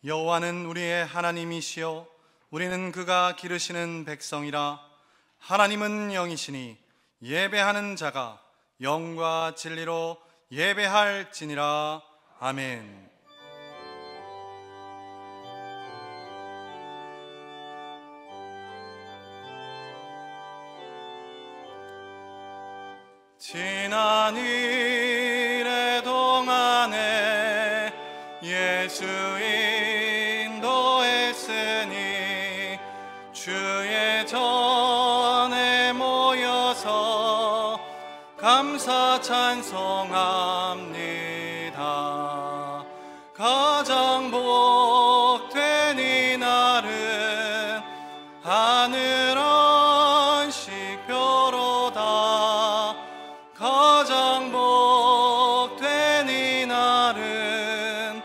여호와는 우리의 하나님이시여 우리는 그가 기르시는 백성이라. 하나님은 영이시니 예배하는 자가 영과 진리로 예배할지니라. 아멘. 지난 일의 동안에 예수 인도했으니 주의 전에 모여서 감사 찬송합니다. 가장 복된 이날은 하늘 안식표로다. 가장 복된 이날은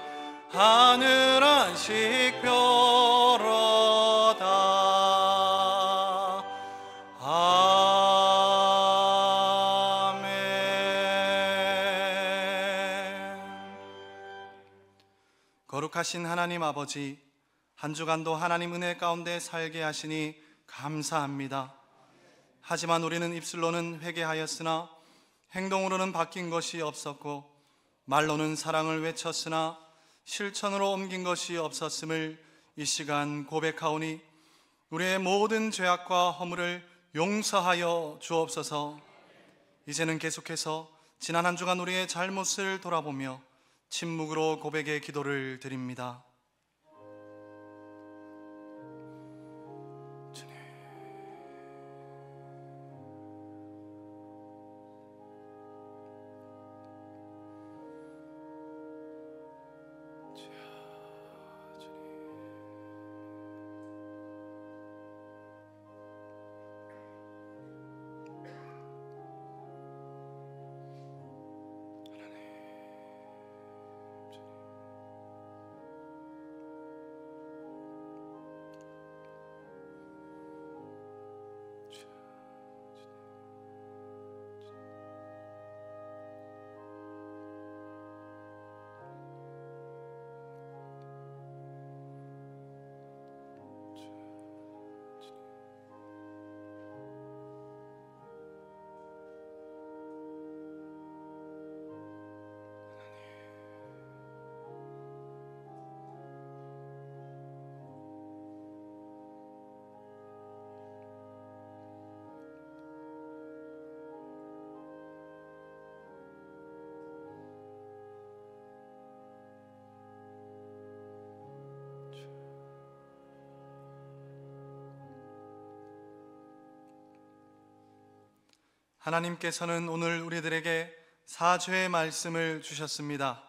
하늘 안식표로다. 아멘. 거룩하신 하나님 아버지, 한 주간도 하나님 은혜 가운데 살게 하시니 감사합니다. 하지만 우리는 입술로는 회개하였으나 행동으로는 바뀐 것이 없었고, 말로는 사랑을 외쳤으나 실천으로 옮긴 것이 없었음을 이 시간 고백하오니 우리의 모든 죄악과 허물을 용서하여 주옵소서. 이제는 계속해서 지난 한 주간 우리의 잘못을 돌아보며 침묵으로 고백의 기도를 드립니다. 하나님께서는 오늘 우리들에게 사죄의 말씀을 주셨습니다.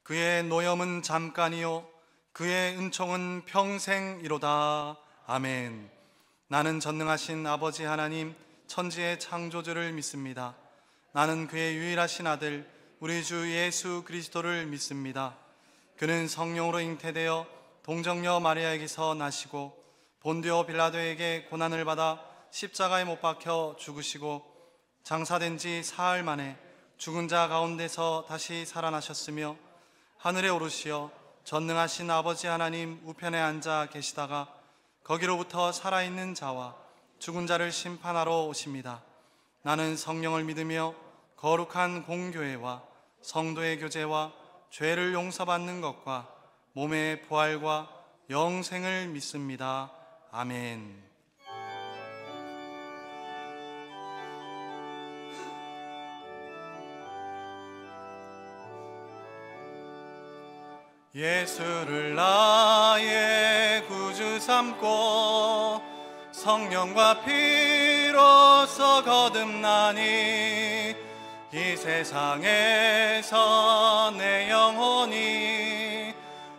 그의 노염은 잠깐이요 그의 은총은 평생이로다. 아멘. 나는 전능하신 아버지 하나님 천지의 창조주를 믿습니다. 나는 그의 유일하신 아들 우리 주 예수 그리스도를 믿습니다. 그는 성령으로 잉태되어 동정녀 마리아에게서 나시고 본디오 빌라도에게 고난을 받아 십자가에 못 박혀 죽으시고 장사된 지 사흘 만에 죽은 자 가운데서 다시 살아나셨으며 하늘에 오르시어 전능하신 아버지 하나님 우편에 앉아 계시다가 거기로부터 살아있는 자와 죽은 자를 심판하러 오십니다. 나는 성령을 믿으며 거룩한 공교회와 성도의 교제와 죄를 용서받는 것과 몸의 부활과 영생을 믿습니다. 아멘. 예수를 나의 구주 삼고 성령과 피로써 거듭나니 이 세상에서 내 영혼이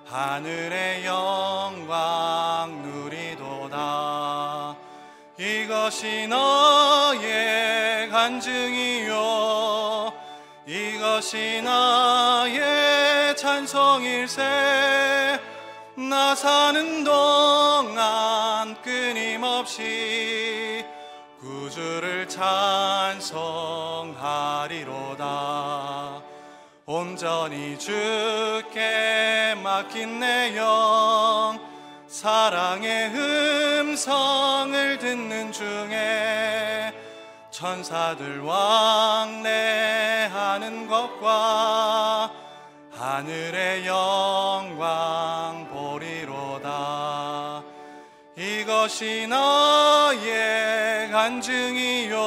하늘의 영광 누리도다. 이것이 너의 간증이요 이것이 나의 찬송일세. 나 사는 동안 끊임없이 구주를 찬송하리로다. 온전히 주께 맡긴 내 영, 사랑의 음성을 듣는 중에 천사들 왕래하는 것과 하늘의 영광 보리로다. 이것이 나의 간증이요,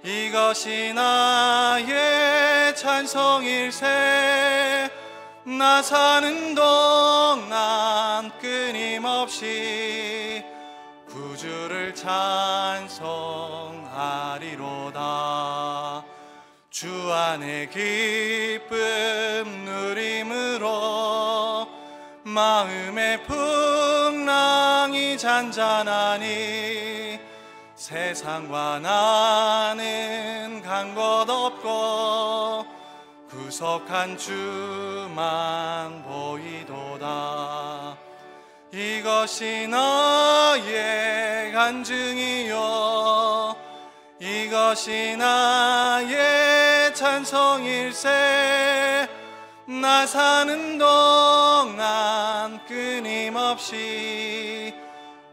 이것이 나의 찬송일세. 나 사는 동안 끊임없이 구주를 찬송하리로다. 주 안에 기쁨 누림으로 마음의 풍랑이 잔잔하니 세상과 나는 간 곳 없고 구속한 주만 보이도다. 이것이 나의 간증이요, 이것이 나의 찬송일세. 나 사는 동안 끊임없이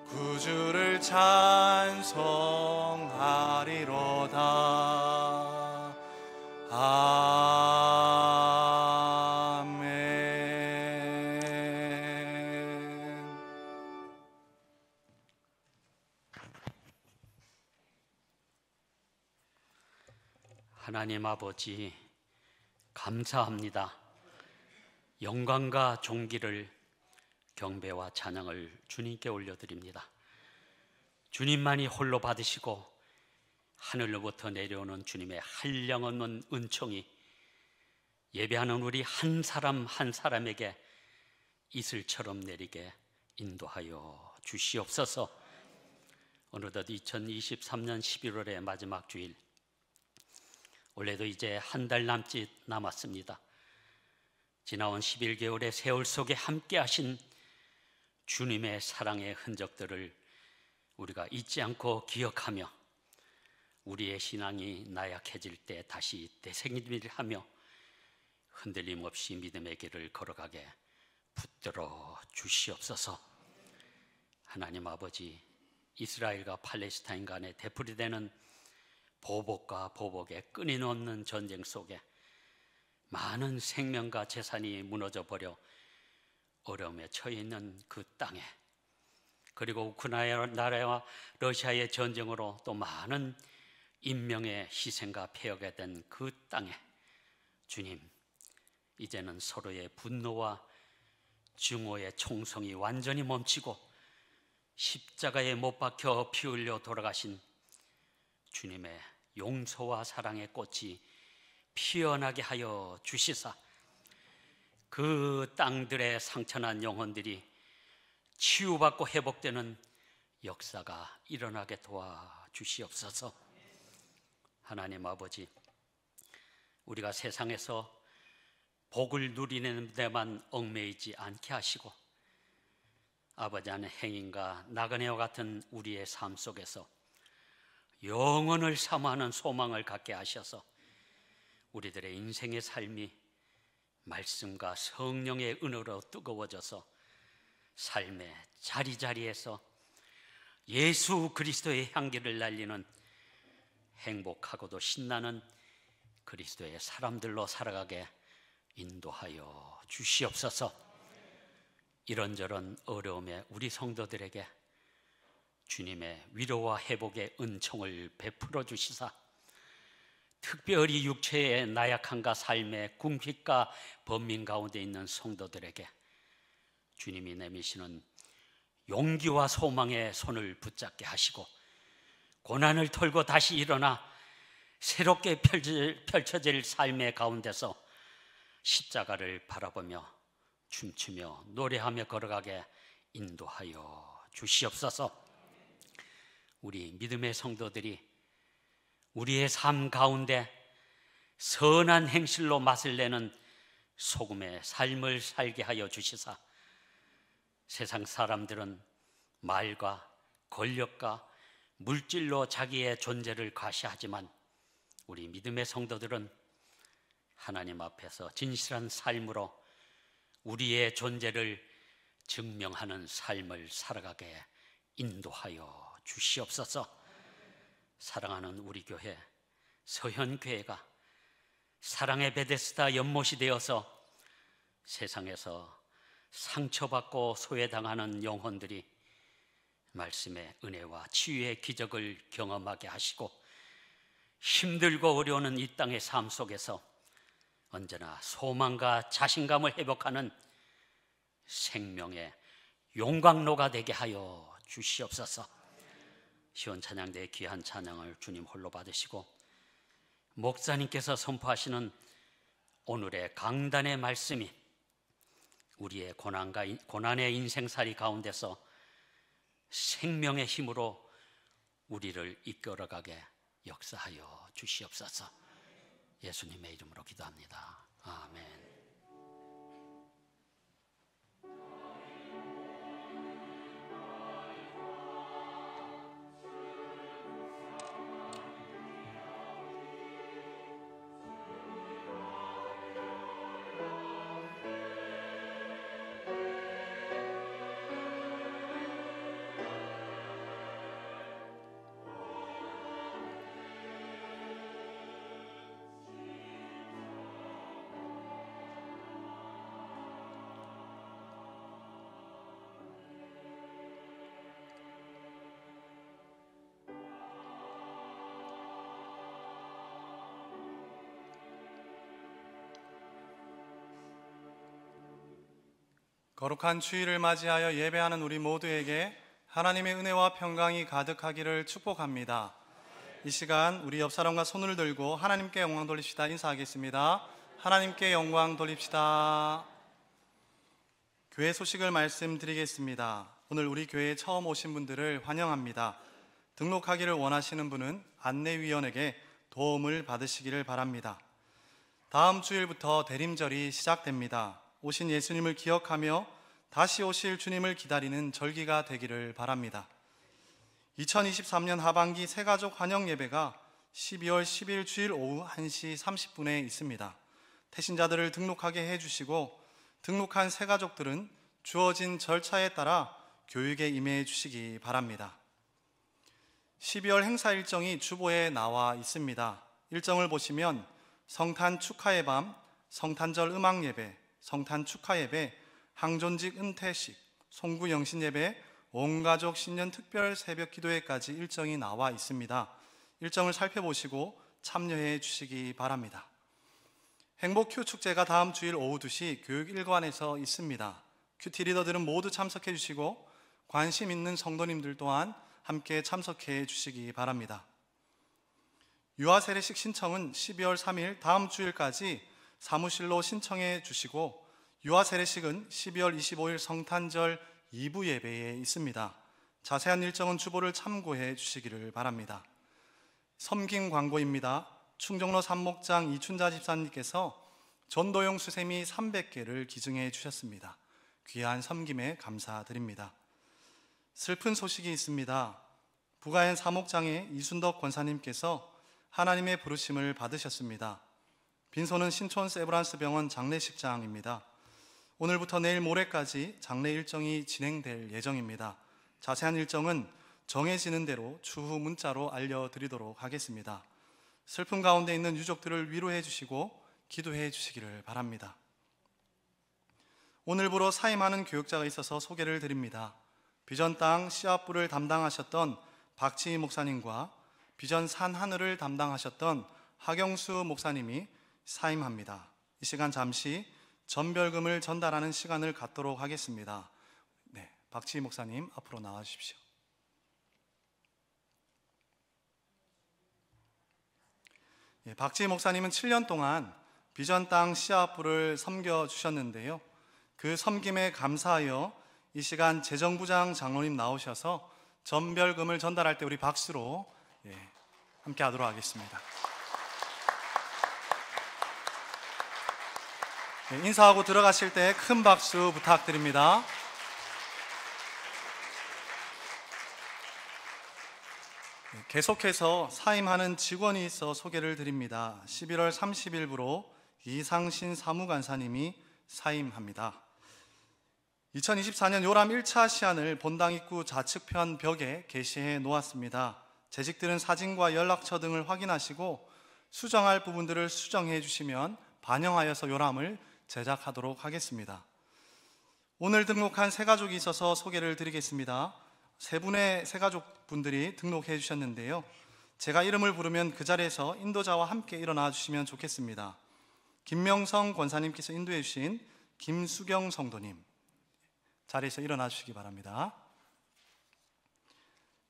구주를 찬송하리로다. 아멘. 하나님 아버지, 감사합니다. 영광과 존귀를, 경배와 찬양을 주님께 올려드립니다. 주님만이 홀로 받으시고 하늘로부터 내려오는 주님의 한량없는 은총이 예배하는 우리 한 사람 한 사람에게 이슬처럼 내리게 인도하여 주시옵소서. 어느덧 2023년 11월의 마지막 주일, 올해도 이제 한 달 남짓 남았습니다. 지나온 11개월의 세월 속에 함께 하신 주님의 사랑의 흔적들을 우리가 잊지 않고 기억하며 우리의 신앙이 나약해질 때 다시 되새김질하며 흔들림 없이 믿음의 길을 걸어가게 붙들어 주시옵소서. 하나님 아버지, 이스라엘과 팔레스타인 간에 되풀이되는 보복과 보복의 끊임없는 전쟁 속에 많은 생명과 재산이 무너져 버려 어려움에 처해 있는 그 땅에, 그리고 우크라이나와 러시아의 전쟁으로 또 많은 인명의 희생과 폐허가 된 그 땅에 주님, 이제는 서로의 분노와 증오의 총성이 완전히 멈추고 십자가에 못 박혀 피 흘려 돌아가신 주님의 용서와 사랑의 꽃이 피어나게 하여 주시사 그 땅들의 상처난 영혼들이 치유받고 회복되는 역사가 일어나게 도와주시옵소서. 하나님 아버지, 우리가 세상에서 복을 누리는 데만 얽매이지 않게 하시고 아버지 안의 행인과 나그네와 같은 우리의 삶 속에서 영원을 사모하는 소망을 갖게 하셔서 우리들의 인생의 삶이 말씀과 성령의 은혜로 뜨거워져서 삶의 자리자리에서 예수 그리스도의 향기를 날리는 행복하고도 신나는 그리스도의 사람들로 살아가게 인도하여 주시옵소서. 이런저런 어려움에 우리 성도들에게 주님의 위로와 회복의 은총을 베풀어 주시사 특별히 육체의 나약함과 삶의 궁핍과 번민 가운데 있는 성도들에게 주님이 내미시는 용기와 소망의 손을 붙잡게 하시고 고난을 털고 다시 일어나 새롭게 펼쳐질 삶의 가운데서 십자가를 바라보며 춤추며 노래하며 걸어가게 인도하여 주시옵소서. 우리 믿음의 성도들이 우리의 삶 가운데 선한 행실로 맛을 내는 소금의 삶을 살게 하여 주시사 세상 사람들은 말과 권력과 물질로 자기의 존재를 과시하지만 우리 믿음의 성도들은 하나님 앞에서 진실한 삶으로 우리의 존재를 증명하는 삶을 살아가게 인도하여 주시옵소서. 사랑하는 우리 교회 서현교회가 사랑의 베데스다 연못이 되어서 세상에서 상처받고 소외당하는 영혼들이 말씀의 은혜와 치유의 기적을 경험하게 하시고 힘들고 어려운 이 땅의 삶 속에서 언제나 소망과 자신감을 회복하는 생명의 용광로가 되게 하여 주시옵소서. 시온 찬양대의 귀한 찬양을 주님 홀로 받으시고 목사님께서 선포하시는 오늘의 강단의 말씀이 우리의 고난의 인생살이 가운데서 생명의 힘으로 우리를 이끌어가게 역사하여 주시옵소서. 예수님의 이름으로 기도합니다. 아멘. 거룩한 주일을 맞이하여 예배하는 우리 모두에게 하나님의 은혜와 평강이 가득하기를 축복합니다. 이 시간 우리 옆 사람과 손을 들고 하나님께 영광 돌립시다. 인사하겠습니다. 하나님께 영광 돌립시다. 교회 소식을 말씀드리겠습니다. 오늘 우리 교회에 처음 오신 분들을 환영합니다. 등록하기를 원하시는 분은 안내위원에게 도움을 받으시기를 바랍니다. 다음 주일부터 대림절이 시작됩니다. 오신 예수님을 기억하며 다시 오실 주님을 기다리는 절기가 되기를 바랍니다. 2023년 하반기 새가족 환영 예배가 12월 10일 주일 오후 1시 30분에 있습니다. 태신자들을 등록하게 해주시고 등록한 새가족들은 주어진 절차에 따라 교육에 임해 주시기 바랍니다. 12월 행사 일정이 주보에 나와 있습니다. 일정을 보시면 성탄 축하의 밤, 성탄절 음악 예배, 성탄 축하 예배, 항존직 은퇴식, 송구 영신 예배, 온가족 신년 특별 새벽 기도회까지 일정이 나와 있습니다. 일정을 살펴보시고 참여해 주시기 바랍니다. 행복 큐 축제가 다음 주일 오후 2시 교육일관에서 있습니다. 큐티 리더들은 모두 참석해 주시고 관심 있는 성도님들 또한 함께 참석해 주시기 바랍니다. 유아 세례식 신청은 12월 3일 다음 주일까지 사무실로 신청해 주시고 유아 세례식은 12월 25일 성탄절 2부 예배에 있습니다. 자세한 일정은 주보를 참고해 주시기를 바랍니다. 섬김 광고입니다. 충정로 산목장 이춘자 집사님께서 전도용 수세미 300개를 기증해 주셨습니다. 귀한 섬김에 감사드립니다. 슬픈 소식이 있습니다. 부가현 사목장의 이순덕 권사님께서 하나님의 부르심을 받으셨습니다. 빈소는 신촌 세브란스 병원 장례식장입니다. 오늘부터 내일 모레까지 장례 일정이 진행될 예정입니다. 자세한 일정은 정해지는 대로 추후 문자로 알려드리도록 하겠습니다. 슬픔 가운데 있는 유족들을 위로해 주시고 기도해 주시기를 바랍니다. 오늘부로 사임하는 교육자가 있어서 소개를 드립니다. 비전 땅 씨앗부를 담당하셨던 박지희 목사님과 비전 산 하늘을 담당하셨던 하경수 목사님이 사임합니다. 이 시간 잠시 전별금을 전달하는 시간을 갖도록 하겠습니다. 네, 박지희 목사님 앞으로 나와 주십시오. 예, 박지희 목사님은 7년 동안 비전 땅 씨앗부를 섬겨주셨는데요. 그 섬김에 감사하여 이 시간 재정부장 장로님 나오셔서 전별금을 전달할 때 우리 박수로 함께 하도록 하겠습니다. 인사하고 들어가실 때 큰 박수 부탁드립니다. 계속해서 사임하는 직원이 있어 소개를 드립니다. 11월 30일부로 이상신 사무관사님이 사임합니다. 2024년 요람 1차 시안을 본당 입구 좌측편 벽에 게시해 놓았습니다. 재직들은 사진과 연락처 등을 확인하시고 수정할 부분들을 수정해 주시면 반영하여서 요람을 제작하도록 하겠습니다. 오늘 등록한 새 가족이 있어서 소개를 드리겠습니다. 세 분의 새 가족분들이 등록해 주셨는데요. 제가 이름을 부르면 그 자리에서 인도자와 함께 일어나 주시면 좋겠습니다. 김명성 권사님께서 인도해 주신 김수경 성도님, 자리에서 일어나 주시기 바랍니다.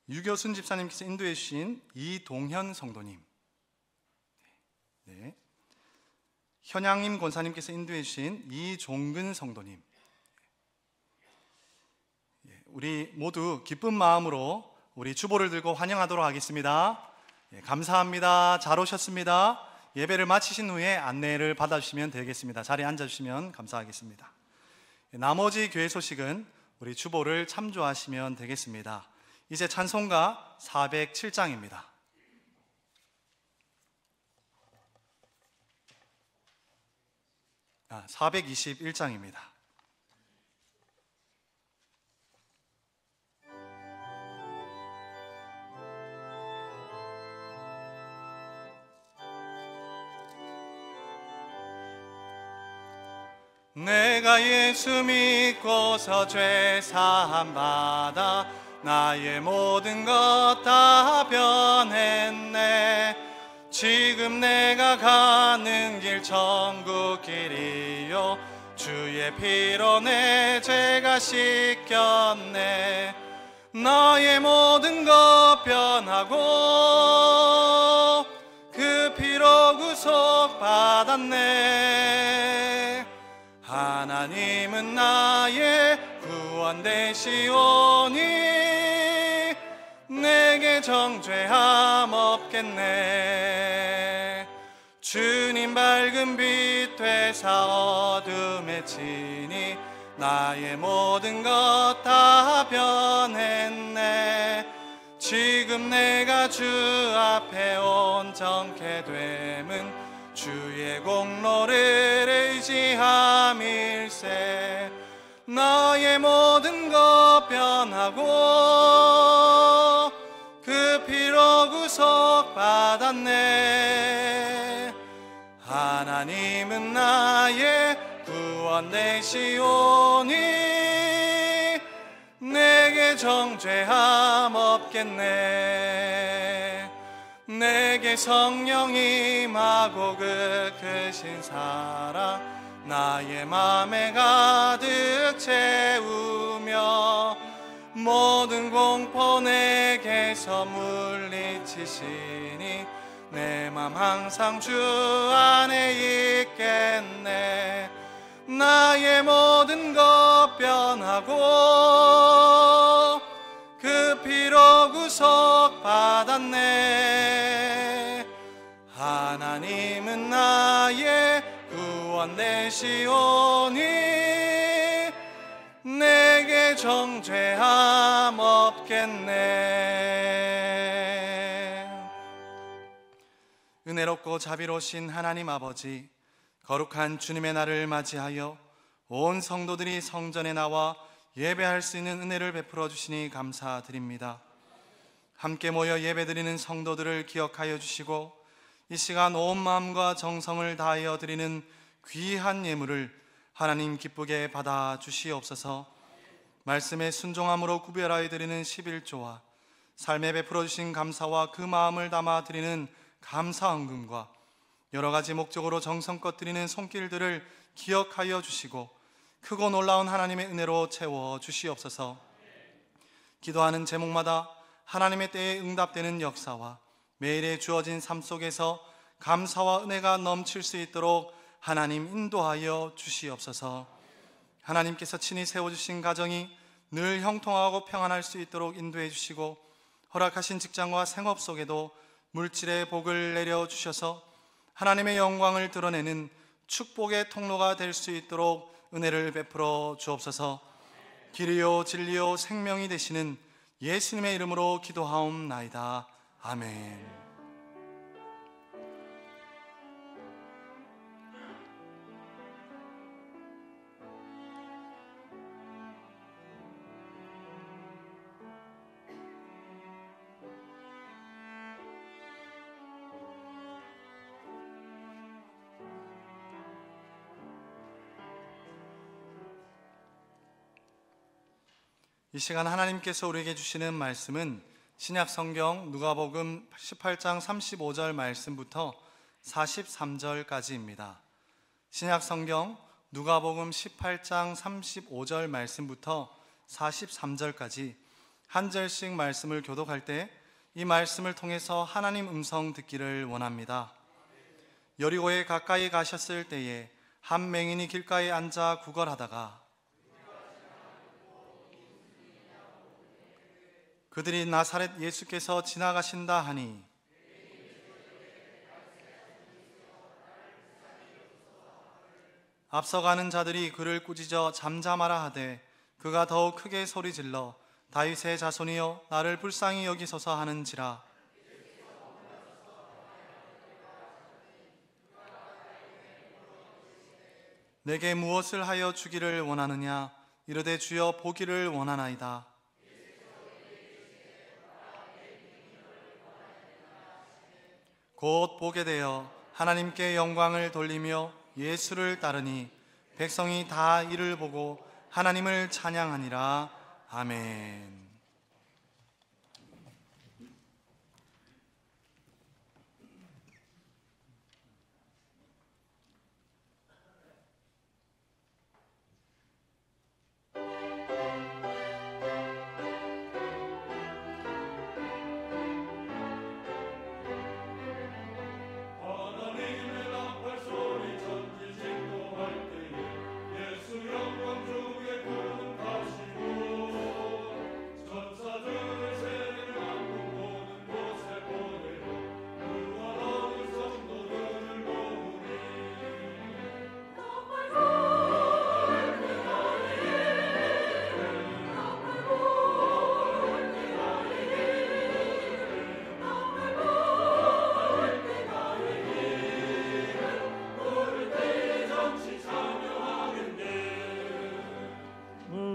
유교순 집사님께서 인도해 주신 이동현 성도님, 네. 현양임 권사님께서 인도해 주신 이종근 성도님, 우리 모두 기쁜 마음으로 우리 주보를 들고 환영하도록 하겠습니다. 감사합니다. 잘 오셨습니다. 예배를 마치신 후에 안내를 받아주시면 되겠습니다. 자리에 앉아주시면 감사하겠습니다. 나머지 교회 소식은 우리 주보를 참조하시면 되겠습니다. 이제 찬송가 407장입니다. 아, 421장입니다. 내가 예수 믿고서 죄 사함 받아 나의 모든 것 다 변했네. 지금 내가 가는 길 천국 길이요 주의 피로 내 죄가 씻겼네. 나의 모든 것 변하고 그 피로 구속 받았네. 하나님은 나의 구원 되시오니 내게 정죄함 없겠네. 주님 밝은 빛 되사 어둠에 치니 나의 모든 것 다 변했네. 지금 내가 주 앞에 온전케 됨은 주의 공로를 의지함일세. 나의 모든 것 변하고 그 피로 구속 받았네. 하나님은 나의 구원 되시오니 내게 정죄함 없겠네. 내게 성령 임하고 그 크신 사랑 나의 맘에 가득 채우며 모든 공포 내게서 물리치시니 내 맘 항상 주 안에 있겠네. 나의 모든 것 변하고 그 피로 구속 받았네. 하나님은 나의 구원 되시오니 내게 정죄함 없겠네. 은혜롭고 자비로우신 하나님 아버지, 거룩한 주님의 날을 맞이하여 온 성도들이 성전에 나와 예배할 수 있는 은혜를 베풀어 주시니 감사드립니다. 함께 모여 예배드리는 성도들을 기억하여 주시고 이 시간 온 마음과 정성을 다하여 드리는 귀한 예물을 하나님 기쁘게 받아 주시옵소서. 말씀에 순종함으로 구별하여 드리는 11조와 삶에 베풀어 주신 감사와 그 마음을 담아 드리는 감사 헌금과 여러 가지 목적으로 정성껏 드리는 손길들을 기억하여 주시고 크고 놀라운 하나님의 은혜로 채워 주시옵소서. 기도하는 제목마다 하나님의 때에 응답되는 역사와 매일에 주어진 삶 속에서 감사와 은혜가 넘칠 수 있도록 하나님 인도하여 주시옵소서. 하나님께서 친히 세워주신 가정이 늘 형통하고 평안할 수 있도록 인도해 주시고 허락하신 직장과 생업 속에도 물질의 복을 내려주셔서 하나님의 영광을 드러내는 축복의 통로가 될 수 있도록 은혜를 베풀어 주옵소서. 길이요 진리요 생명이 되시는 예수님의 이름으로 기도하옵나이다. 아멘. 이 시간 하나님께서 우리에게 주시는 말씀은 신약 성경 누가복음 18장 35절 말씀부터 43절까지입니다. 신약 성경 누가복음 18장 35절 말씀부터 43절까지 한 절씩 말씀을 교독할 때 이 말씀을 통해서 하나님 음성 듣기를 원합니다. 여리고에 가까이 가셨을 때에 한 맹인이 길가에 앉아 구걸하다가 그들이 나사렛 예수께서 지나가신다 하니 앞서가는 자들이 그를 꾸짖어 잠잠하라 하되 그가 더욱 크게 소리질러 다윗의 자손이여 나를 불쌍히 여기소서 하는지라. 내게 무엇을 하여 주기를 원하느냐? 이르되 주여 보기를 원하나이다. 곧 보게 되어 하나님께 영광을 돌리며 예수를 따르니 백성이 다 이를 보고 하나님을 찬양하니라. 아멘.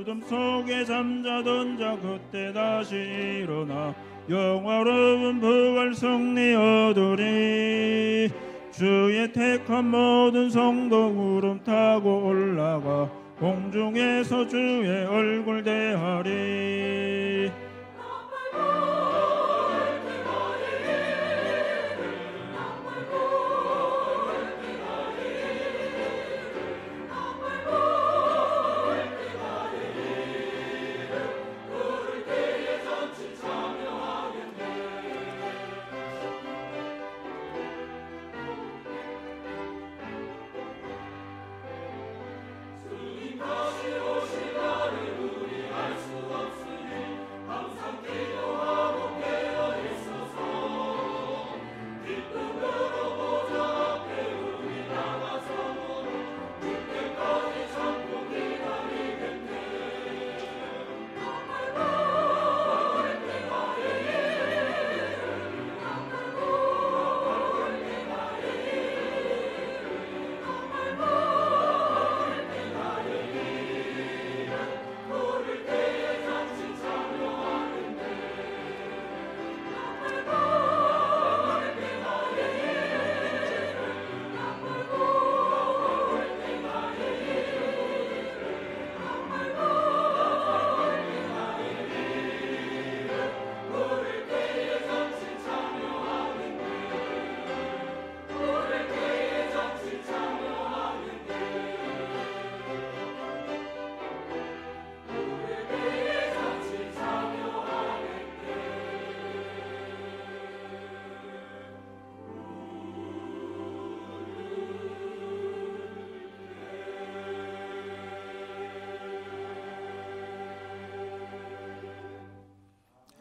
어둠 속에 잠자던 자 그때 다시 일어나 영화로운 부활 승리 얻으리. 주의 택한 모든 성도 구름 타고 올라가 공중에서 주의 얼굴 대하리.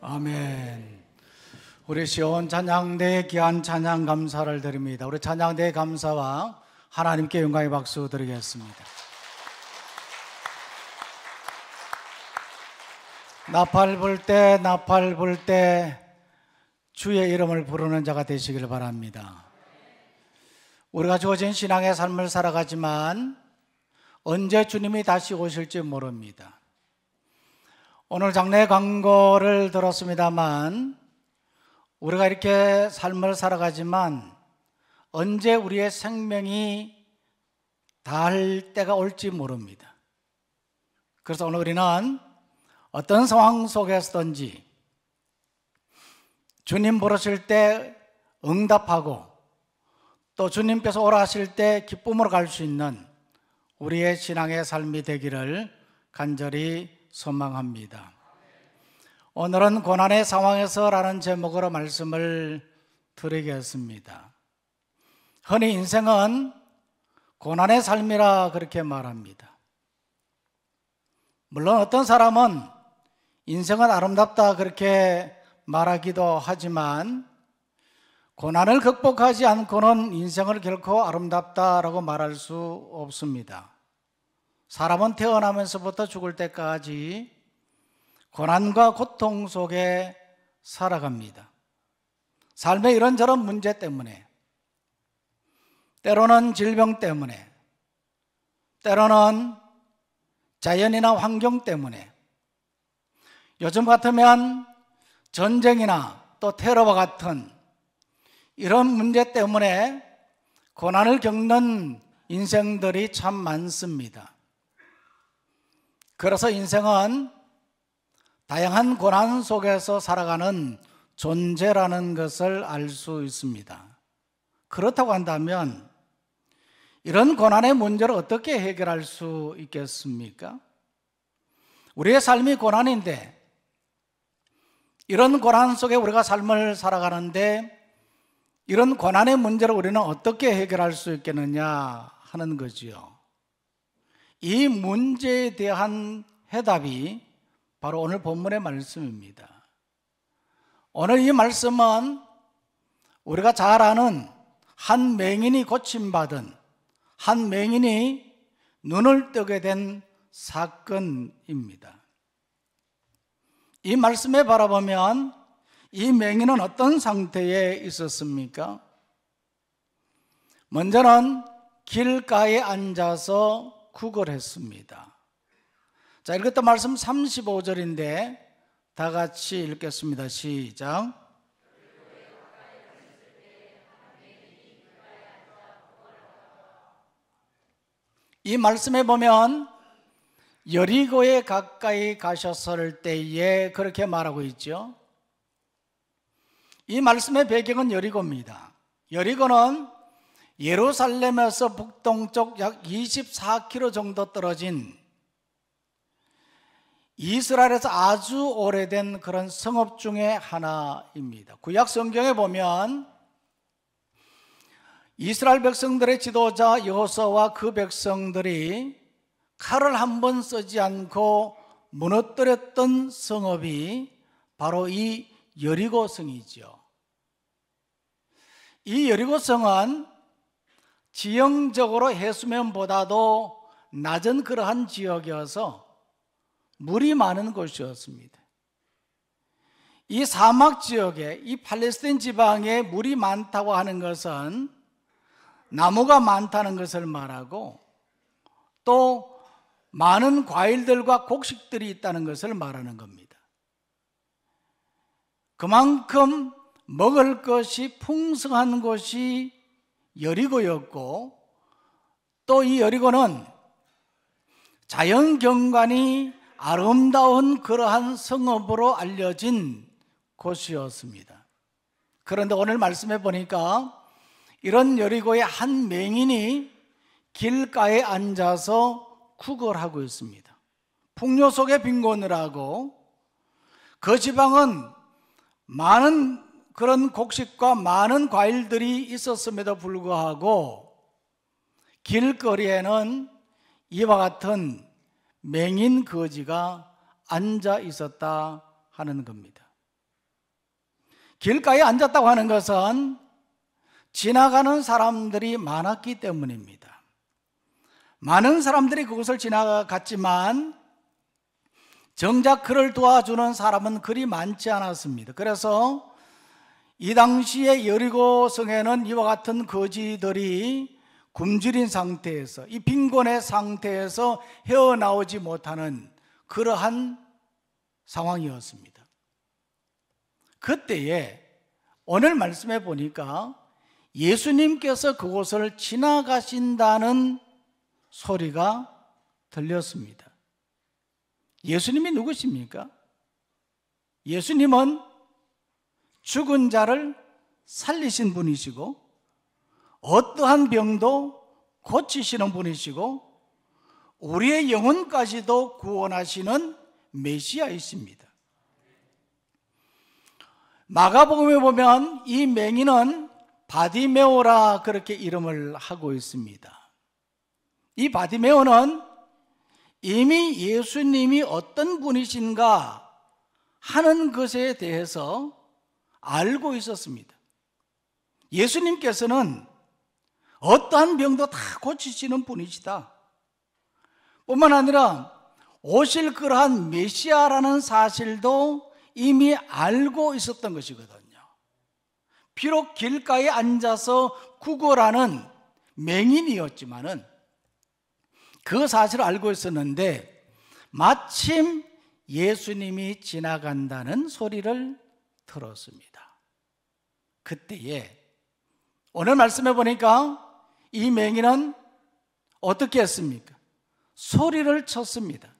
아멘. 우리 시온 찬양대에 귀한 찬양 감사를 드립니다. 우리 찬양대 감사와 하나님께 영광의 박수 드리겠습니다. 나팔 불 때 주의 이름을 부르는 자가 되시기를 바랍니다. 우리가 주어진 신앙의 삶을 살아가지만 언제 주님이 다시 오실지 모릅니다. 오늘 장례 광고를 들었습니다만 우리가 이렇게 삶을 살아가지만 언제 우리의 생명이 다할 때가 올지 모릅니다. 그래서 오늘 우리는 어떤 상황 속에서든지 주님 부르실 때 응답하고 또 주님께서 오라 하실 때 기쁨으로 갈 수 있는 우리의 신앙의 삶이 되기를 간절히 소망합니다. 오늘은 고난의 상황에서라는 제목으로 말씀을 드리겠습니다. 흔히 인생은 고난의 삶이라 그렇게 말합니다. 물론 어떤 사람은 인생은 아름답다 그렇게 말하기도 하지만 고난을 극복하지 않고는 인생을 결코 아름답다라고 말할 수 없습니다. 사람은 태어나면서부터 죽을 때까지 고난과 고통 속에 살아갑니다. 삶의 이런저런 문제 때문에, 때로는 질병 때문에, 때로는 자연이나 환경 때문에, 요즘 같으면 전쟁이나 또 테러와 같은 이런 문제 때문에 고난을 겪는 인생들이 참 많습니다. 그래서 인생은 다양한 고난 속에서 살아가는 존재라는 것을 알 수 있습니다. 그렇다고 한다면 이런 고난의 문제를 어떻게 해결할 수 있겠습니까? 우리의 삶이 고난인데 이런 고난 속에 우리가 삶을 살아가는데 이런 고난의 문제를 우리는 어떻게 해결할 수 있겠느냐 하는 거지요. 이 문제에 대한 해답이 바로 오늘 본문의 말씀입니다. 오늘 이 말씀은 우리가 잘 아는 한 맹인이 고침받은, 한 맹인이 눈을 뜨게 된 사건입니다. 이 말씀에 바라보면 이 맹인은 어떤 상태에 있었습니까? 먼저는 길가에 앉아서 구걸했습니다. 자, 읽었던 말씀 35절인데 다 같이 읽겠습니다. 시작. 이 말씀에 보면 여리고에 가까이 가셨을 때에 그렇게 말하고 있죠. 이 말씀의 배경은 여리고입니다. 여리고는 예루살렘에서 북동쪽 약 24km 정도 떨어진 이스라엘에서 아주 오래된 그런 성읍 중에 하나입니다. 구약 성경에 보면 이스라엘 백성들의 지도자 여호수아와 그 백성들이 칼을 한 번 쓰지 않고 무너뜨렸던 성읍이 바로 이 여리고성이죠. 이 여리고성은 지형적으로 해수면보다도 낮은 그러한 지역이어서 물이 많은 곳이었습니다. 이 사막 지역에, 이 팔레스타인 지방에 물이 많다고 하는 것은 나무가 많다는 것을 말하고 또 많은 과일들과 곡식들이 있다는 것을 말하는 겁니다. 그만큼 먹을 것이 풍성한 곳이 여리고였고 또 이 여리고는 자연경관이 아름다운 그러한 성읍으로 알려진 곳이었습니다. 그런데 오늘 말씀해 보니까 이런 여리고의 한 맹인이 길가에 앉아서 구걸하고 있습니다. 풍요 속에 빈곤을 하고 그 지방은 많은 그런 곡식과 많은 과일들이 있었음에도 불구하고 길거리에는 이와 같은 맹인 거지가 앉아 있었다 하는 겁니다. 길가에 앉았다고 하는 것은 지나가는 사람들이 많았기 때문입니다. 많은 사람들이 그곳을 지나갔지만 정작 그를 도와주는 사람은 그리 많지 않았습니다. 그래서 이 당시에 여리고성에는 이와 같은 거지들이 굶주린 상태에서, 이 빈곤의 상태에서 헤어나오지 못하는 그러한 상황이었습니다. 그때에 오늘 말씀해 보니까 예수님께서 그곳을 지나가신다는 소리가 들렸습니다. 예수님이 누구십니까? 예수님은 죽은 자를 살리신 분이시고 어떠한 병도 고치시는 분이시고 우리의 영혼까지도 구원하시는 메시아이십니다. 마가복음에 보면 이 맹인은 바디메오라 그렇게 이름을 하고 있습니다. 이 바디메오는 이미 예수님이 어떤 분이신가 하는 것에 대해서 알고 있었습니다. 예수님께서는 어떠한 병도 다 고치시는 분이시다 뿐만 아니라 오실 그러한 메시아라는 사실도 이미 알고 있었던 것이거든요. 비록 길가에 앉아서 구걸하는 맹인이었지만은 그 사실을 알고 있었는데 마침 예수님이 지나간다는 소리를 들었습니다. 그때에 오늘 말씀해 보니까 이 맹인은 어떻게 했습니까? 소리를 쳤습니다.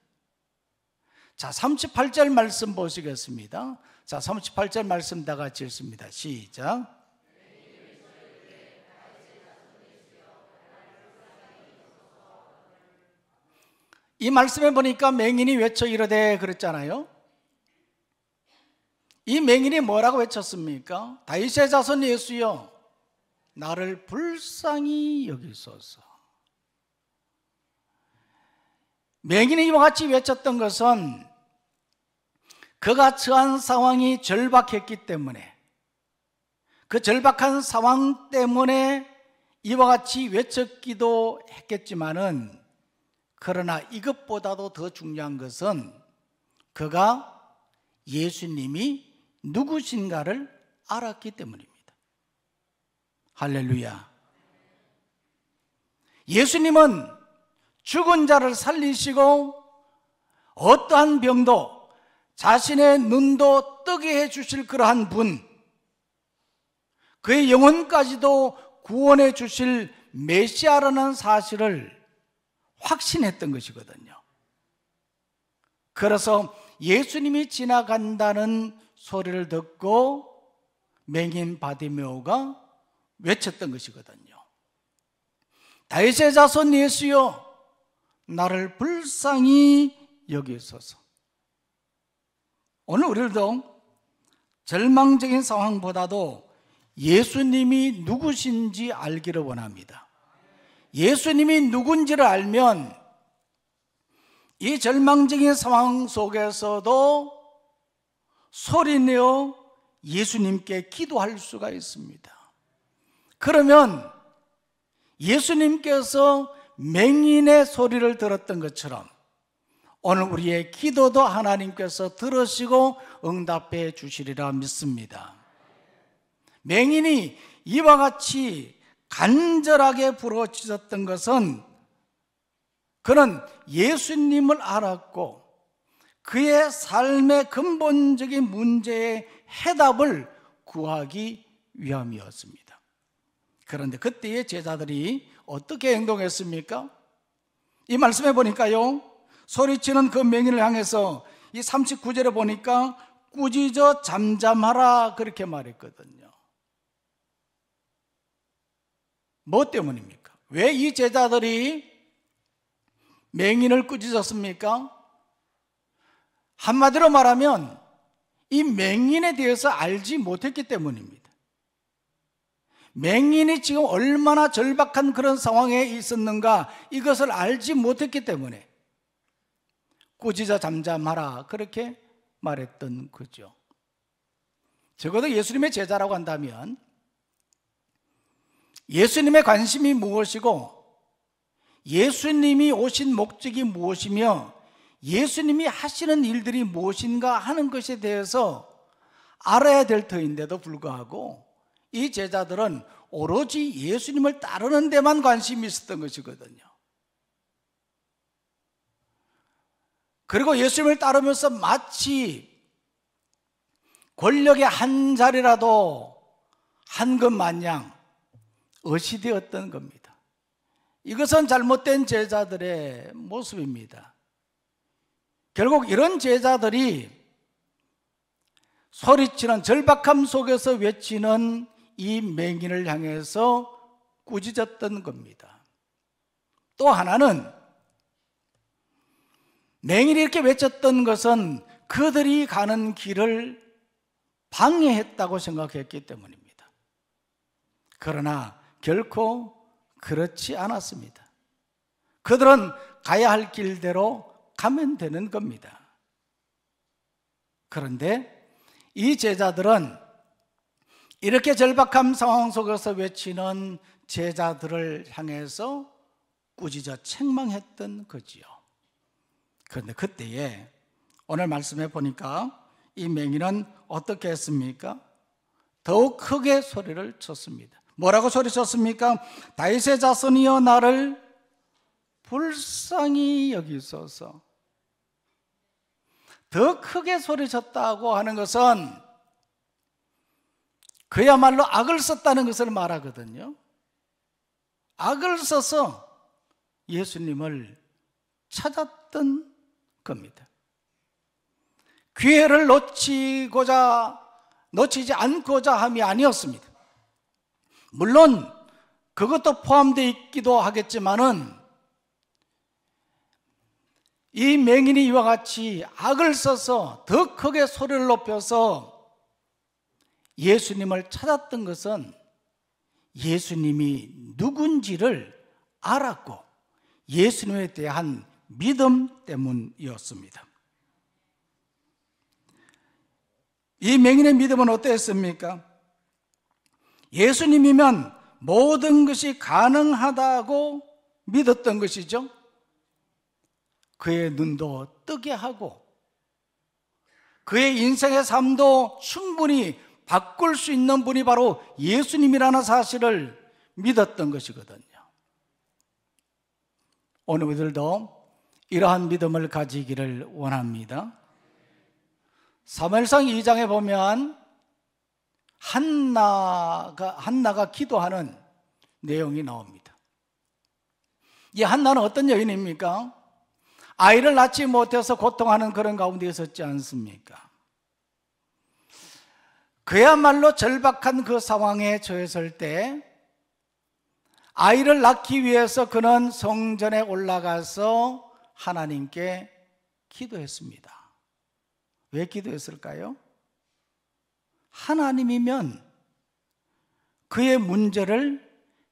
자, 38절 말씀 보시겠습니다. 자, 38절 말씀 다 같이 읽습니다. 시작. 이 말씀에 보니까 맹인이 외쳐 이르되 그랬잖아요. 이 맹인이 뭐라고 외쳤습니까? 다윗의 자손 예수여 나를 불쌍히 여기소서. 맹인이 이와 같이 외쳤던 것은 그가 처한 상황이 절박했기 때문에 그 절박한 상황 때문에 이와 같이 외쳤기도 했겠지만은 그러나 이것보다도 더 중요한 것은 그가 예수님이 누구신가를 알았기 때문입니다. 할렐루야. 예수님은 죽은 자를 살리시고 어떠한 병도 자신의 눈도 뜨게 해주실 그러한 분, 그의 영혼까지도 구원해 주실 메시아라는 사실을 확신했던 것이거든요. 그래서 예수님이 지나간다는 소리를 듣고 맹인 바디메오가 외쳤던 것이거든요. 다윗의 자손 예수여 나를 불쌍히 여기소서. 오늘 우리들도 절망적인 상황보다도 예수님이 누구신지 알기를 원합니다. 예수님이 누군지를 알면 이 절망적인 상황 속에서도 소리내어 예수님께 기도할 수가 있습니다. 그러면 예수님께서 맹인의 소리를 들었던 것처럼 오늘 우리의 기도도 하나님께서 들으시고 응답해 주시리라 믿습니다. 맹인이 이와 같이 간절하게 부르짖었던 것은 그는 예수님을 알았고 그의 삶의 근본적인 문제의 해답을 구하기 위함이었습니다. 그런데 그때의 제자들이 어떻게 행동했습니까? 이 말씀에 보니까요, 소리치는 그 맹인을 향해서 이 39절에 보니까 꾸짖어 잠잠하라 그렇게 말했거든요. 뭐 때문입니까? 왜 이 제자들이 맹인을 꾸짖었습니까? 한마디로 말하면 이 맹인에 대해서 알지 못했기 때문입니다. 맹인이 지금 얼마나 절박한 그런 상황에 있었는가 이것을 알지 못했기 때문에 꾸짖어 잠잠하라 그렇게 말했던 거죠. 적어도 예수님의 제자라고 한다면 예수님의 관심이 무엇이고 예수님이 오신 목적이 무엇이며 예수님이 하시는 일들이 무엇인가 하는 것에 대해서 알아야 될 터인데도 불구하고 이 제자들은 오로지 예수님을 따르는 데만 관심이 있었던 것이거든요. 그리고 예수님을 따르면서 마치 권력의 한 자리라도 한 것 마냥 의시되었던 겁니다. 이것은 잘못된 제자들의 모습입니다. 결국 이런 제자들이 소리치는 절박함 속에서 외치는 이 맹인을 향해서 꾸짖었던 겁니다. 또 하나는 맹인이 이렇게 외쳤던 것은 그들이 가는 길을 방해했다고 생각했기 때문입니다. 그러나 결코 그렇지 않았습니다. 그들은 가야 할 길대로 가면 되는 겁니다. 그런데 이 제자들은 이렇게 절박한 상황 속에서 외치는 제자들을 향해서 꾸짖어 책망했던 거지요. 그런데 그때에 오늘 말씀해 보니까 이 맹인은 어떻게 했습니까? 더욱 크게 소리를 쳤습니다. 뭐라고 소리쳤습니까? 다윗의 자손이여 나를 불쌍히 여기소서. 더 크게 소리쳤다고 하는 것은 그야말로 악을 썼다는 것을 말하거든요. 악을 써서 예수님을 찾았던 겁니다. 기회를 놓치지 않고자 함이 아니었습니다. 물론 그것도 포함되어 있기도 하겠지만은 이 맹인이 이와 같이 악을 써서 더 크게 소리를 높여서 예수님을 찾았던 것은 예수님이 누군지를 알았고 예수님에 대한 믿음 때문이었습니다. 이 맹인의 믿음은 어땠습니까? 예수님이면 모든 것이 가능하다고 믿었던 것이죠. 그의 눈도 뜨게 하고 그의 인생의 삶도 충분히 바꿀 수 있는 분이 바로 예수님이라는 사실을 믿었던 것이거든요. 오늘 우리들도 이러한 믿음을 가지기를 원합니다. 사무엘상 2장에 보면 한나가 기도하는 내용이 나옵니다. 이 한나는 어떤 여인입니까? 아이를 낳지 못해서 고통하는 그런 가운데 있었지 않습니까? 그야말로 절박한 그 상황에 처했을 때 아이를 낳기 위해서 그는 성전에 올라가서 하나님께 기도했습니다. 왜 기도했을까요? 하나님이면 그의 문제를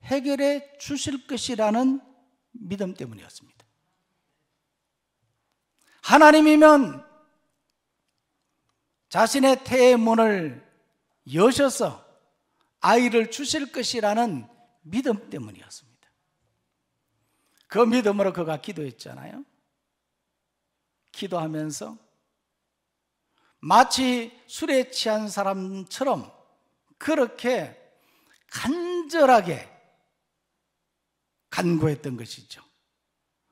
해결해 주실 것이라는 믿음 때문이었습니다. 하나님이면 자신의 태의 문을 여셔서 아이를 주실 것이라는 믿음 때문이었습니다. 그 믿음으로 그가 기도했잖아요. 기도하면서 마치 술에 취한 사람처럼 그렇게 간절하게 간구했던 것이죠.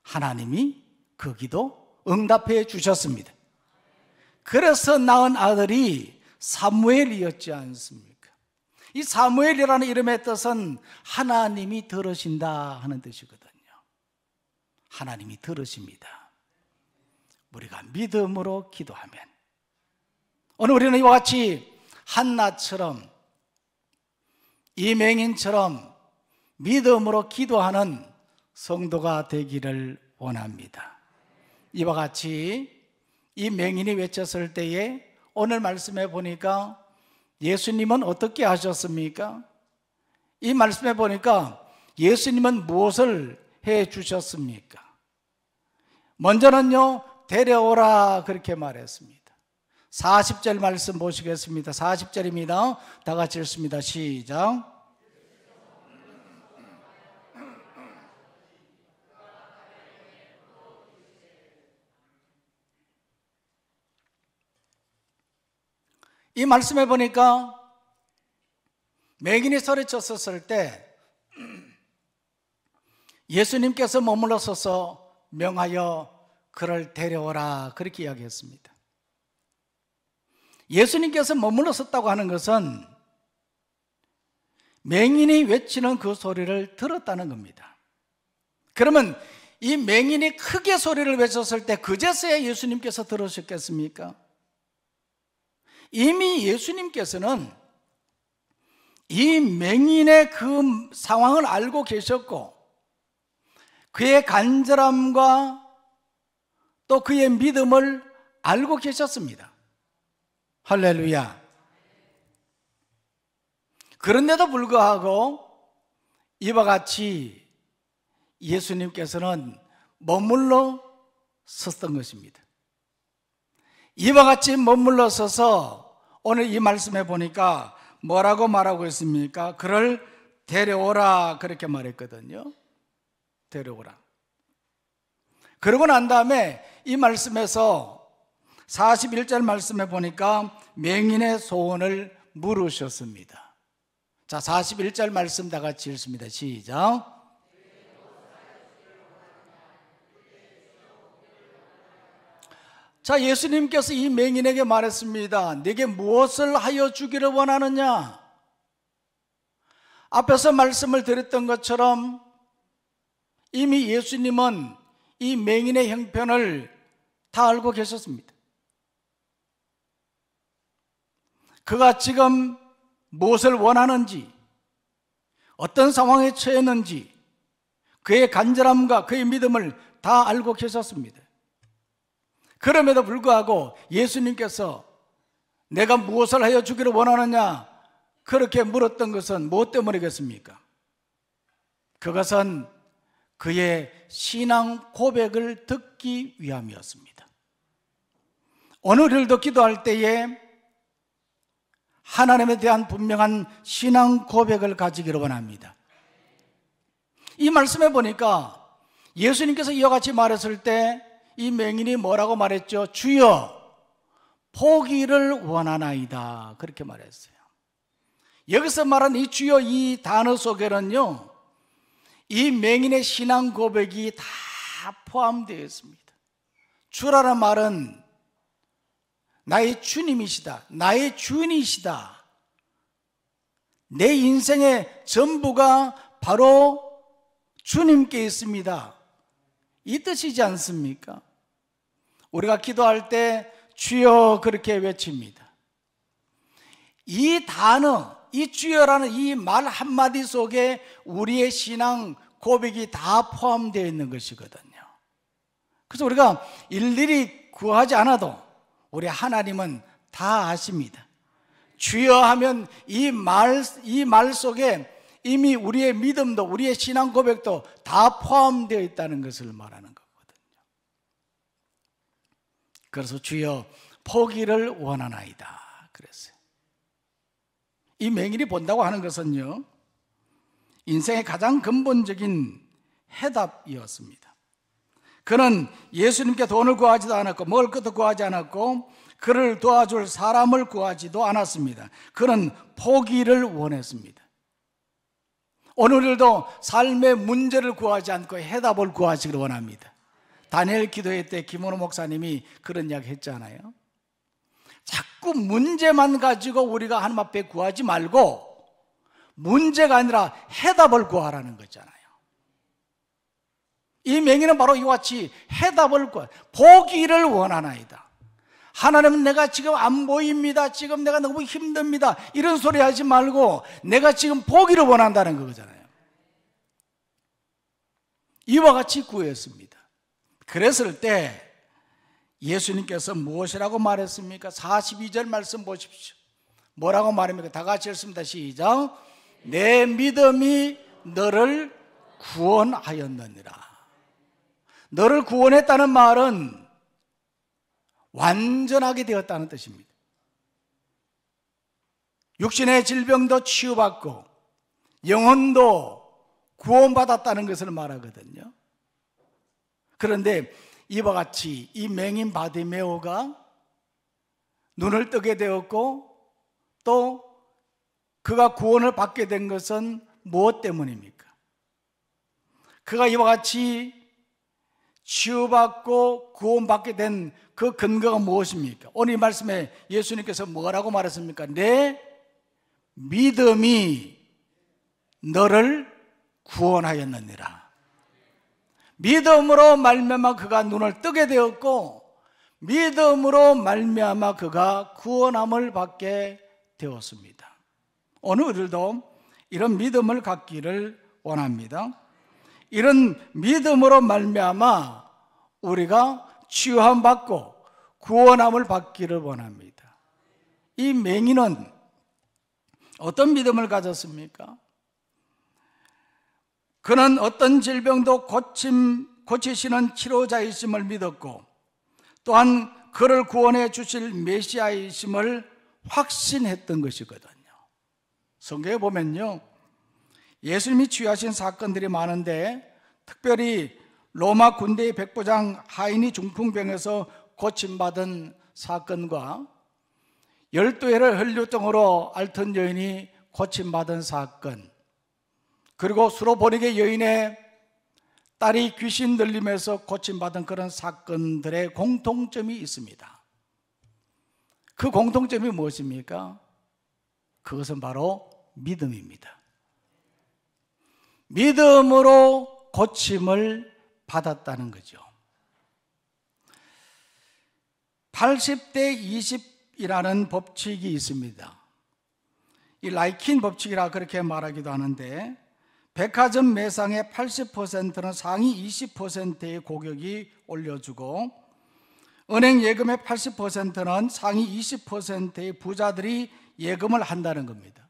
하나님이 그 기도 응답해 주셨습니다. 그래서 낳은 아들이 사무엘이었지 않습니까? 이 사무엘이라는 이름의 뜻은 하나님이 들으신다 하는 뜻이거든요. 하나님이 들으십니다. 우리가 믿음으로 기도하면 오늘 우리는 이와 같이 한나처럼 이 맹인처럼 믿음으로 기도하는 성도가 되기를 원합니다. 이와 같이 이 맹인이 외쳤을 때에 오늘 말씀해 보니까 예수님은 어떻게 하셨습니까? 이 말씀해 보니까 예수님은 무엇을 해 주셨습니까? 먼저는요, 데려오라 그렇게 말했습니다. 40절 말씀 보시겠습니다. 40절입니다. 다 같이 읽습니다. 시작. 이 말씀해 보니까 맹인이 소리쳤었을 때 예수님께서 머물러 서서 명하여 그를 데려오라 그렇게 이야기했습니다. 예수님께서 머물러 섰다고 하는 것은 맹인이 외치는 그 소리를 들었다는 겁니다. 그러면 이 맹인이 크게 소리를 외쳤을 때 그제서야 예수님께서 들으셨겠습니까? 이미 예수님께서는 이 맹인의 그 상황을 알고 계셨고 그의 간절함과 또 그의 믿음을 알고 계셨습니다. 할렐루야. 그런데도 불구하고 이와 같이 예수님께서는 머물러 섰던 것입니다. 이와 같이 머물러 서서 오늘 이 말씀에 보니까 뭐라고 말하고 있습니까? 그를 데려오라 그렇게 말했거든요. 데려오라. 그러고 난 다음에 이 말씀에서 41절 말씀에 보니까 맹인의 소원을 물으셨습니다. 자, 41절 말씀 다 같이 읽습니다. 시작. 자, 예수님께서 이 맹인에게 말했습니다. 네게 무엇을 하여 주기를 원하느냐? 앞에서 말씀을 드렸던 것처럼 이미 예수님은 이 맹인의 형편을 다 알고 계셨습니다. 그가 지금 무엇을 원하는지, 어떤 상황에 처했는지, 그의 간절함과 그의 믿음을 다 알고 계셨습니다. 그럼에도 불구하고 예수님께서 내가 무엇을 하여 주기를 원하느냐 그렇게 물었던 것은 무엇 때문이겠습니까? 그것은 그의 신앙 고백을 듣기 위함이었습니다. 오늘도 기도할 때에 하나님에 대한 분명한 신앙 고백을 가지기를 원합니다. 이 말씀에 보니까 예수님께서 이와 같이 말했을 때 이 맹인이 뭐라고 말했죠? 주여, 포기를 원하나이다 그렇게 말했어요. 여기서 말한 이 주여 이 단어 속에는요 이 맹인의 신앙 고백이 다 포함되어 있습니다. 주라는 말은 나의 주님이시다, 나의 주인이시다, 내 인생의 전부가 바로 주님께 있습니다, 이 뜻이지 않습니까? 우리가 기도할 때 주여 그렇게 외칩니다. 이 단어, 이 주여라는 이 말 한마디 속에 우리의 신앙 고백이 다 포함되어 있는 것이거든요. 그래서 우리가 일일이 구하지 않아도 우리 하나님은 다 아십니다. 주여 하면 이 말 속에 이미 우리의 믿음도 우리의 신앙 고백도 다 포함되어 있다는 것을 말하는 거거든요. 그래서 주여 포기를 원하나이다 그랬어요. 이 맹인이 본다고 하는 것은요 인생의 가장 근본적인 해답이었습니다. 그는 예수님께 돈을 구하지도 않았고 먹을 것도 구하지 않았고 그를 도와줄 사람을 구하지도 않았습니다. 그는 포기를 원했습니다. 오늘도 삶의 문제를 구하지 않고 해답을 구하시기를 원합니다. 다니엘 기도회 때 김원호 목사님이 그런 이야기 했잖아요. 자꾸 문제만 가지고 우리가 하나님 앞에 구하지 말고 문제가 아니라 해답을 구하라는 거잖아요. 이 맹인은 바로 이와 같이 해답을 포기를 원하나이다. 하나님 내가 지금 안 보입니다, 지금 내가 너무 힘듭니다, 이런 소리 하지 말고 내가 지금 포기를 원한다는 거잖아요. 이와 같이 구했습니다. 그랬을 때 예수님께서 무엇이라고 말했습니까? 42절 말씀 보십시오. 뭐라고 말합니까? 다 같이 읽습니다. 시작. 내 믿음이 너를 구원하였느니라. 너를 구원했다는 말은 완전하게 되었다는 뜻입니다. 육신의 질병도 치유받고 영혼도 구원받았다는 것을 말하거든요. 그런데 이와 같이 이 맹인 바디메오가 눈을 뜨게 되었고 또 그가 구원을 받게 된 것은 무엇 때문입니까? 그가 이와 같이 치유받고 구원받게 된 그 근거가 무엇입니까? 오늘 이 말씀에 예수님께서 뭐라고 말했습니까? 내 믿음이 너를 구원하였느니라. 믿음으로 말미암아 그가 눈을 뜨게 되었고 믿음으로 말미암아 그가 구원함을 받게 되었습니다. 오늘 우리들도 이런 믿음을 갖기를 원합니다. 이런 믿음으로 말미암아 우리가 치유함 받고 구원함을 받기를 원합니다. 이 맹인은 어떤 믿음을 가졌습니까? 그는 어떤 질병도 고치시는 치료자이심을 믿었고 또한 그를 구원해 주실 메시아이심을 확신했던 것이거든요. 성경에 보면요, 예수님이 치유하신 사건들이 많은데 특별히 로마 군대의 백부장 하인이 중풍병에서 고침받은 사건과 12회를 혈류증으로 앓던 여인이 고침받은 사건, 그리고 수로보니게 여인의 딸이 귀신 들림에서 고침받은 그런 사건들의 공통점이 있습니다. 그 공통점이 무엇입니까? 그것은 바로 믿음입니다. 믿음으로 고침을 받았다는 거죠. 80대 20이라는 법칙이 있습니다. 이 라이킨 법칙이라 그렇게 말하기도 하는데, 백화점 매상의 80%는 상위 20%의 고객이 올려주고 은행 예금의 80%는 상위 20%의 부자들이 예금을 한다는 겁니다.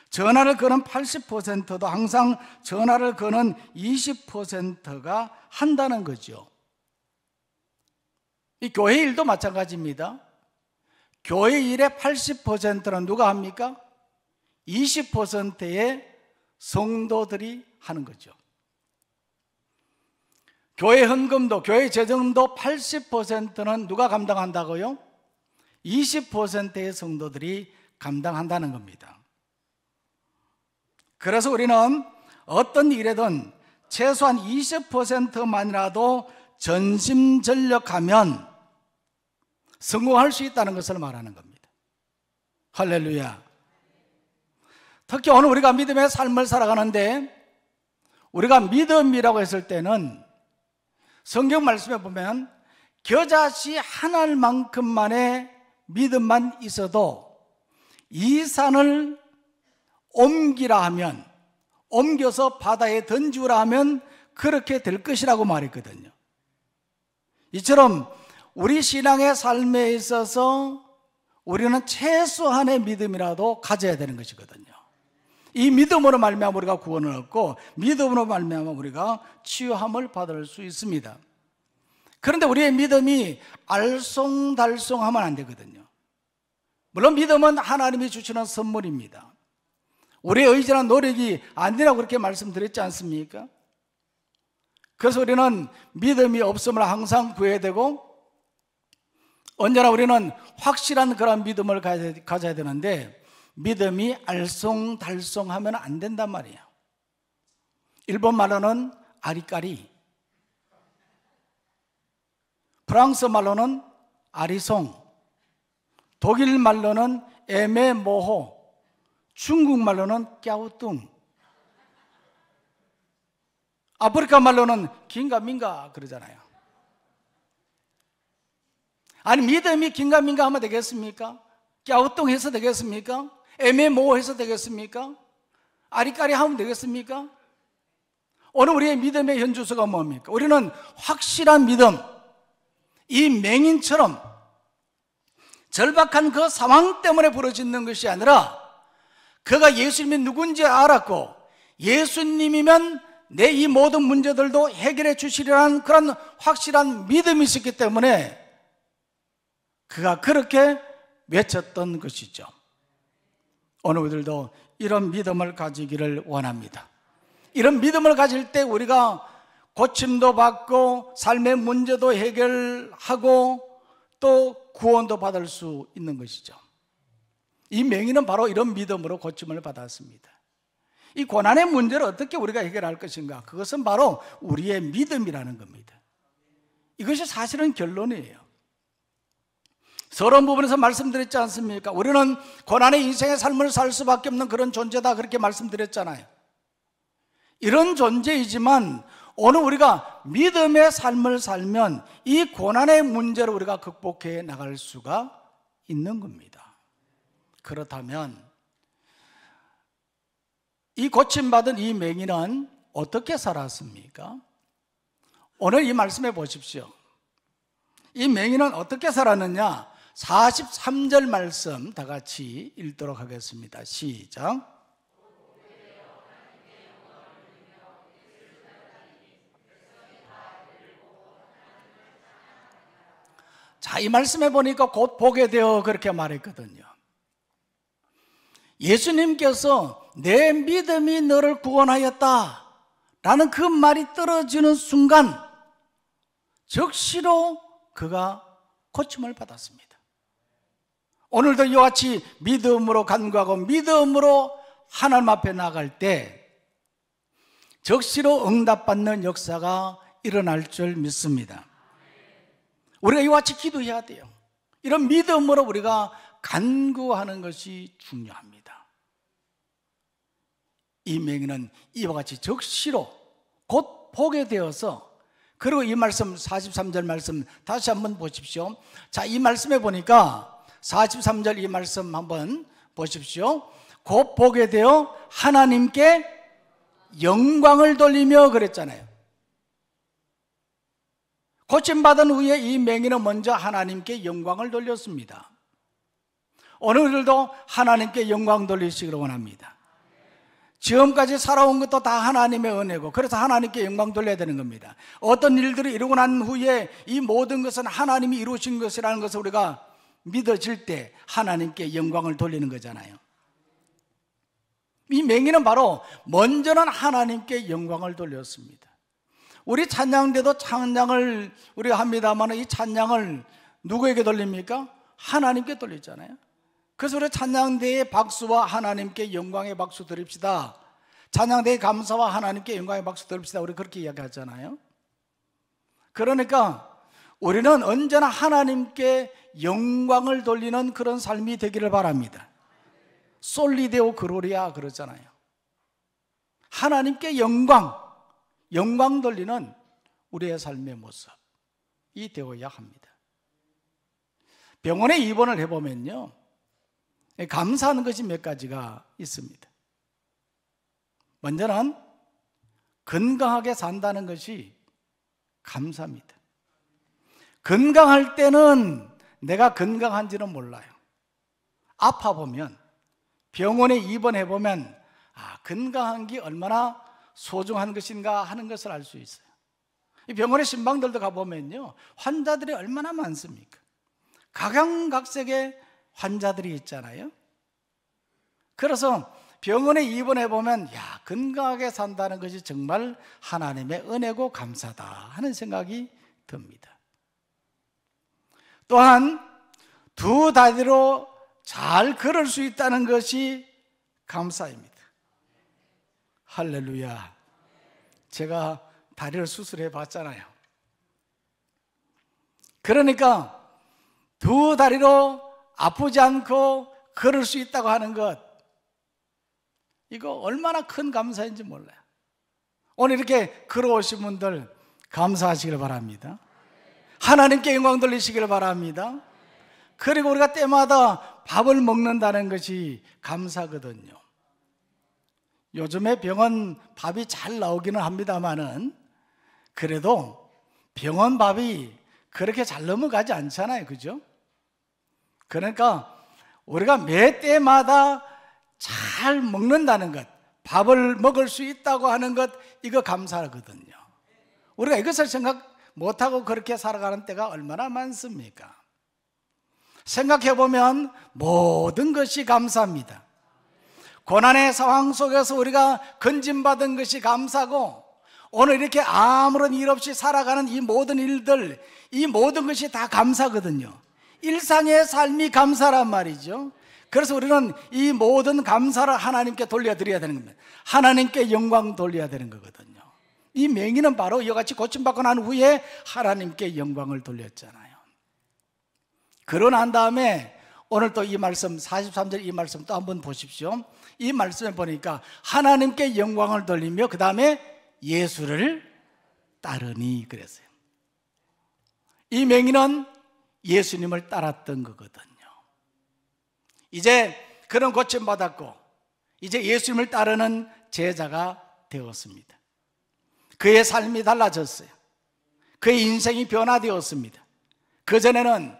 전화를 거는 80%도 항상 전화를 거는 20%가 한다는 거죠. 이 교회 일도 마찬가지입니다. 교회 일의 80%는 누가 합니까? 20%의 성도들이 하는 거죠. 교회 헌금도, 교회 재정도 80%는 누가 감당한다고요? 20%의 성도들이 감당한다는 겁니다. 그래서 우리는 어떤 일에든 최소한 20%만이라도 전심전력하면 성공할 수 있다는 것을 말하는 겁니다. 할렐루야. 특히 오늘 우리가 믿음의 삶을 살아가는데, 우리가 믿음이라고 했을 때는 성경 말씀에 보면 겨자씨 한 알만큼만의 믿음만 있어도 이 산을 옮기라 하면, 옮겨서 바다에 던지라 하면 그렇게 될 것이라고 말했거든요. 이처럼 우리 신앙의 삶에 있어서 우리는 최소한의 믿음이라도 가져야 되는 것이거든요. 이 믿음으로 말미암아 우리가 구원을 얻고 믿음으로 말미암아 우리가 치유함을 받을 수 있습니다. 그런데 우리의 믿음이 알쏭달쏭하면 안 되거든요. 물론 믿음은 하나님이 주시는 선물입니다. 우리의 의지나 노력이 안 되라고 그렇게 말씀드렸지 않습니까? 그래서 우리는 믿음이 없음을 항상 구해야 되고, 언제나 우리는 확실한 그런 믿음을 가져야 되는데, 믿음이 알쏭달쏭하면 안 된단 말이에요. 일본 말로는 아리까리, 프랑스 말로는 아리송, 독일 말로는 애매모호, 중국 말로는 꺄우뚱, 아프리카 말로는 긴가민가 그러잖아요. 아니, 믿음이 긴가민가 하면 되겠습니까? 꺄우뚱 해서 되겠습니까? 애매모호 해서 되겠습니까? 아리까리 하면 되겠습니까? 오늘 우리의 믿음의 현주소가 뭡니까? 우리는 확실한 믿음, 이 맹인처럼 절박한 그 상황 때문에 부러지는 것이 아니라 그가 예수님이 누군지 알았고 예수님이면 내 이 모든 문제들도 해결해 주시리라는 그런 확실한 믿음이 있었기 때문에 그가 그렇게 외쳤던 것이죠. 오늘 우리들도 이런 믿음을 가지기를 원합니다. 이런 믿음을 가질 때 우리가 고침도 받고 삶의 문제도 해결하고 또 구원도 받을 수 있는 것이죠. 이 맹인은 바로 이런 믿음으로 고침을 받았습니다. 이 고난의 문제를 어떻게 우리가 해결할 것인가? 그것은 바로 우리의 믿음이라는 겁니다. 이것이 사실은 결론이에요. 서론 부분에서 말씀드렸지 않습니까? 우리는 고난의 인생의 삶을 살 수밖에 없는 그런 존재다, 그렇게 말씀드렸잖아요. 이런 존재이지만 오늘 우리가 믿음의 삶을 살면 이 고난의 문제를 우리가 극복해 나갈 수가 있는 겁니다. 그렇다면 이 고침받은 이 맹인은 어떻게 살았습니까? 오늘 이 말씀해 보십시오. 이 맹인은 어떻게 살았느냐? 43절 말씀 다 같이 읽도록 하겠습니다. 시작. 자, 이 말씀해 보니까 곧 보게 되어 그렇게 말했거든요. 예수님께서 내 믿음이 너를 구원하였다 라는 그 말이 떨어지는 순간 즉시로 그가 고침을 받았습니다. 오늘도 이와 같이 믿음으로 간구하고 믿음으로 하나님 앞에 나갈 때 즉시로 응답받는 역사가 일어날 줄 믿습니다. 우리가 이와 같이 기도해야 돼요. 이런 믿음으로 우리가 간구하는 것이 중요합니다. 이 맹인은 이와 같이 적시로 곧 보게 되어서, 그리고 이 말씀 43절 말씀 다시 한번 보십시오. 자, 이 말씀에 보니까 43절 이 말씀 한번 보십시오. 곧 보게 되어 하나님께 영광을 돌리며 그랬잖아요. 고침받은 후에 이 맹인은 먼저 하나님께 영광을 돌렸습니다. 오늘들도 하나님께 영광 돌리시기를 원합니다. 지금까지 살아온 것도 다 하나님의 은혜고, 그래서 하나님께 영광 돌려야 되는 겁니다. 어떤 일들을 이루고 난 후에 이 모든 것은 하나님이 이루신 것이라는 것을 우리가 믿어질 때 하나님께 영광을 돌리는 거잖아요. 이 맹인은 바로 먼저는 하나님께 영광을 돌렸습니다. 우리 찬양대도 찬양을 우리가 합니다만 이 찬양을 누구에게 돌립니까? 하나님께 돌리잖아요. 그래서 우리 찬양대의 박수와 하나님께 영광의 박수 드립시다. 찬양대의 감사와 하나님께 영광의 박수 드립시다. 우리 그렇게 이야기하잖아요. 그러니까 우리는 언제나 하나님께 영광을 돌리는 그런 삶이 되기를 바랍니다. 솔리데오 그로리아 그러잖아요. 하나님께 영광 돌리는 우리의 삶의 모습이 되어야 합니다. 병원에 입원을 해보면요, 감사하는 것이 몇 가지가 있습니다. 먼저는 건강하게 산다는 것이 감사합니다. 건강할 때는 내가 건강한지는 몰라요. 아파보면, 병원에 입원해보면 건강한 게 얼마나 소중한 것인가 하는 것을 알 수 있어요. 이 병원의 신방들도 가보면요, 환자들이 얼마나 많습니까? 각양각색의 환자들이 있잖아요. 그래서 병원에 입원해보면 건강하게 산다는 것이 정말 하나님의 은혜고 감사다 하는 생각이 듭니다. 또한 두 다리로 잘 걸을 수 있다는 것이 감사입니다. 할렐루야. 제가 다리를 수술해 봤잖아요. 그러니까 두 다리로 아프지 않고 걸을 수 있다고 하는 것, 이거 얼마나 큰 감사인지 몰라요. 오늘 이렇게 걸어오신 분들 감사하시길 바랍니다. 하나님께 영광 돌리시길 바랍니다. 그리고 우리가 때마다 밥을 먹는다는 것이 감사거든요. 요즘에 병원 밥이 잘 나오기는 합니다만은 그래도 병원 밥이 그렇게 잘 넘어가지 않잖아요. 그죠? 그러니까 우리가 매 때마다 잘 먹는다는 것, 밥을 먹을 수 있다고 하는 것, 이거 감사하거든요. 우리가 이것을 생각 못하고 그렇게 살아가는 때가 얼마나 많습니까? 생각해보면 모든 것이 감사합니다. 고난의 상황 속에서 우리가 건진받은 것이 감사고, 오늘 이렇게 아무런 일 없이 살아가는 이 모든 일들, 이 모든 것이 다 감사거든요. 일상의 삶이 감사란 말이죠. 그래서 우리는 이 모든 감사를 하나님께 돌려드려야 되는 겁니다. 하나님께 영광 돌려야 되는 거거든요. 이 맹인은 바로 이와 같이 고침받고 난 후에 하나님께 영광을 돌렸잖아요. 그러고 난 다음에 오늘 또 이 말씀 43절 이 말씀 또 한번 보십시오. 이 말씀에 보니까 하나님께 영광을 돌리며 그 다음에 예수를 따르니 그랬어요. 이 맹인은 예수님을 따랐던 거거든요. 이제 그런 고침받았고 이제 예수님을 따르는 제자가 되었습니다. 그의 삶이 달라졌어요. 그의 인생이 변화되었습니다. 그전에는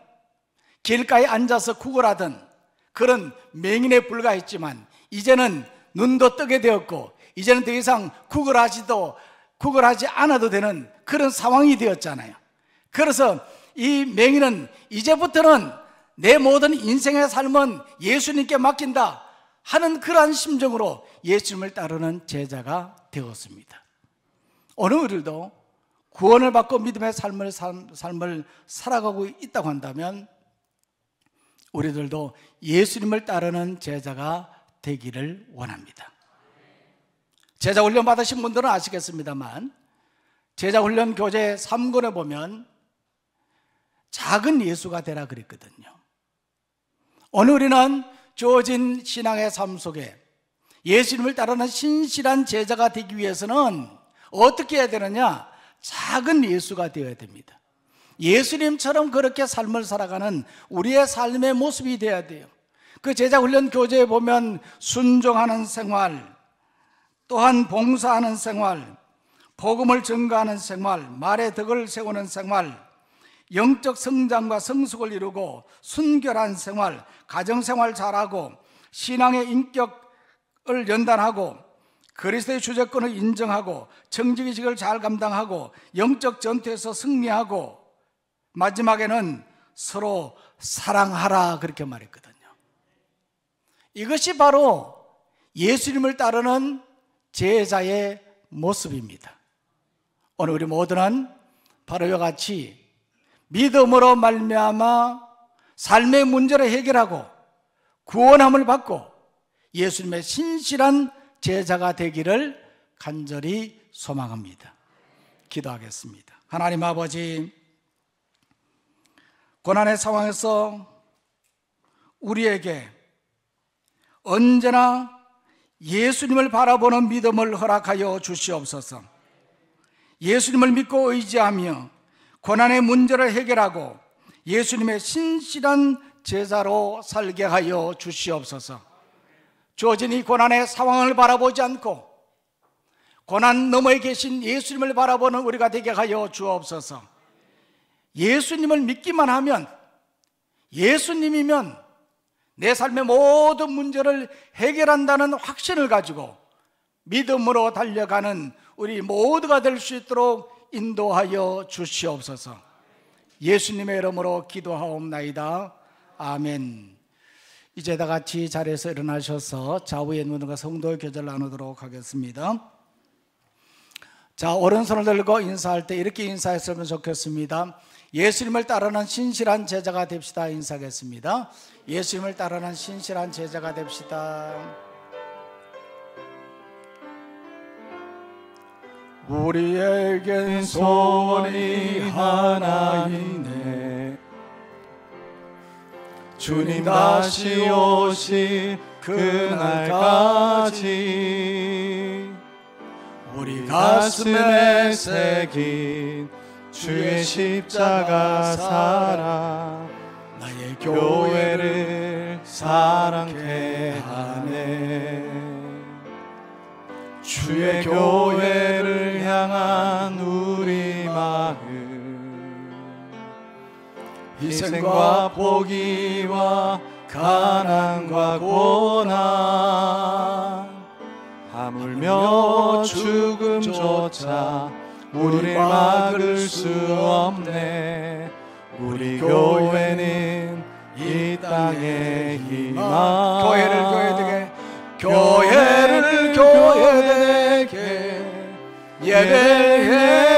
길가에 앉아서 구걸하던 그런 맹인에 불과했지만 이제는 눈도 뜨게 되었고 이제는 더 이상 구걸하지 않아도 되는 그런 상황이 되었잖아요. 그래서 이 맹인은 이제부터는 내 모든 인생의 삶은 예수님께 맡긴다 하는 그러한 심정으로 예수님을 따르는 제자가 되었습니다. 오늘 우리도 구원을 받고 믿음의 삶을 살아가고 있다고 한다면 우리들도 예수님을 따르는 제자가 되기를 원합니다. 제자 훈련 받으신 분들은 아시겠습니다만 제자 훈련 교재 3권에 보면 작은 예수가 되라 그랬거든요. 오늘 우리는 주어진 신앙의 삶 속에 예수님을 따르는 신실한 제자가 되기 위해서는 어떻게 해야 되느냐? 작은 예수가 되어야 됩니다. 예수님처럼 그렇게 삶을 살아가는 우리의 삶의 모습이 되어야 돼요. 그 제자훈련 교재에 보면 순종하는 생활, 또한 봉사하는 생활, 복음을 증거하는 생활, 말의 덕을 세우는 생활, 영적 성장과 성숙을 이루고 순결한 생활, 가정생활 잘하고 신앙의 인격을 연단하고 그리스도의 주재권을 인정하고 정직의식을 잘 감당하고 영적 전투에서 승리하고 마지막에는 서로 사랑하라 그렇게 말했거든요. 이것이 바로 예수님을 따르는 제자의 모습입니다. 오늘 우리 모두는 바로 이와 같이 믿음으로 말미암아 삶의 문제를 해결하고 구원함을 받고 예수님의 신실한 제자가 되기를 간절히 소망합니다. 기도하겠습니다. 하나님 아버지, 고난의 상황에서 우리에게 언제나 예수님을 바라보는 믿음을 허락하여 주시옵소서. 예수님을 믿고 의지하며 고난의 문제를 해결하고 예수님의 신실한 제자로 살게 하여 주시옵소서. 주어진 이 고난의 상황을 바라보지 않고 고난 너머에 계신 예수님을 바라보는 우리가 되게 하여 주옵소서. 예수님을 믿기만 하면, 예수님이면 내 삶의 모든 문제를 해결한다는 확신을 가지고 믿음으로 달려가는 우리 모두가 될 수 있도록 인도하여 주시옵소서. 예수님의 이름으로 기도하옵나이다. 아멘. 이제 다 같이 자리에서 일어나셔서 좌우의 눈과 성도의 교제를 나누도록 하겠습니다. 자, 오른손을 들고 인사할 때 이렇게 인사했으면 좋겠습니다. 예수님을 따르는 신실한 제자가 됩시다. 인사하겠습니다. 예수님을 따르는 신실한 제자가 됩시다. 우리에겐 소원이 하나 있네. 주님 다시 오실 그날까지 우리 가슴에 새긴 주의 십자가 사랑 나의 교회를 사랑케 하네. 주의 교회를 향한 우리 마음 희생과 포기와 가난과 고난 하물며 죽음조차 우릴 막을 수 없네. 우리 교회는 이 땅의 희망. 교회를 교회되게, 교회를 교회되게, 예배되게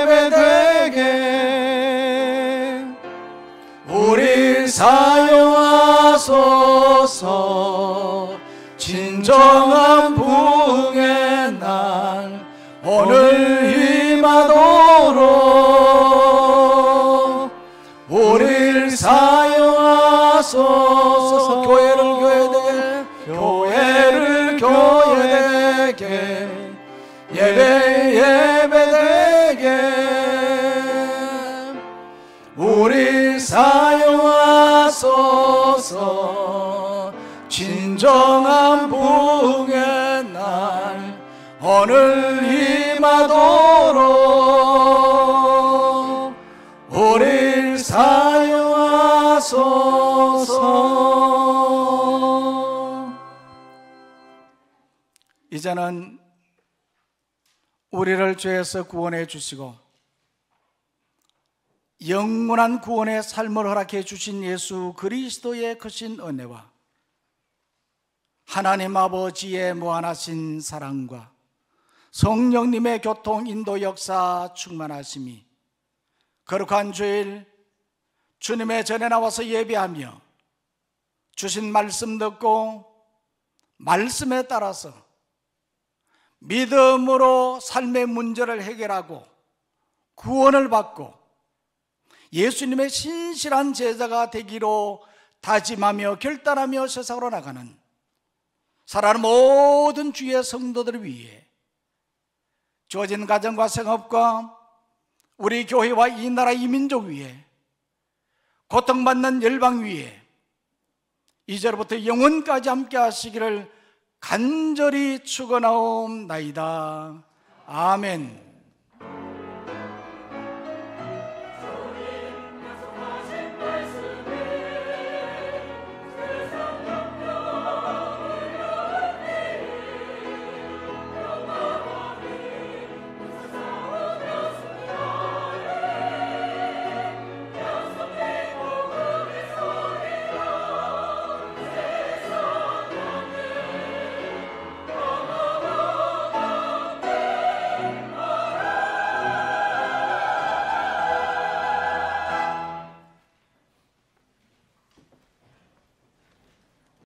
우릴 사용하소서. 진정한 부흥의 날 오늘 임하도록 우릴 사용하소서. 교회를 교회되게, 교회를 교회되게, 예배되게 사용하소서. 진정한 부흥의 날 오늘 임하도록 우릴 사용하소서. 이제는 우리를 죄에서 구원해 주시고 영원한 구원의 삶을 허락해 주신 예수 그리스도의 크신 은혜와 하나님 아버지의 무한하신 사랑과 성령님의 교통 인도 역사 충만하심이 거룩한 주일 주님의 전에 나와서 예배하며 주신 말씀 듣고 말씀에 따라서 믿음으로 삶의 문제를 해결하고 구원을 받고 예수님의 신실한 제자가 되기로 다짐하며 결단하며 세상으로 나가는 살아가는 모든 주의 성도들을 위해 주어진 가정과 생업과 우리 교회와 이 나라 이 민족 위에 고통받는 열방 위에 이제로부터 영원까지 함께 하시기를 간절히 축원하옵나이다. 아멘.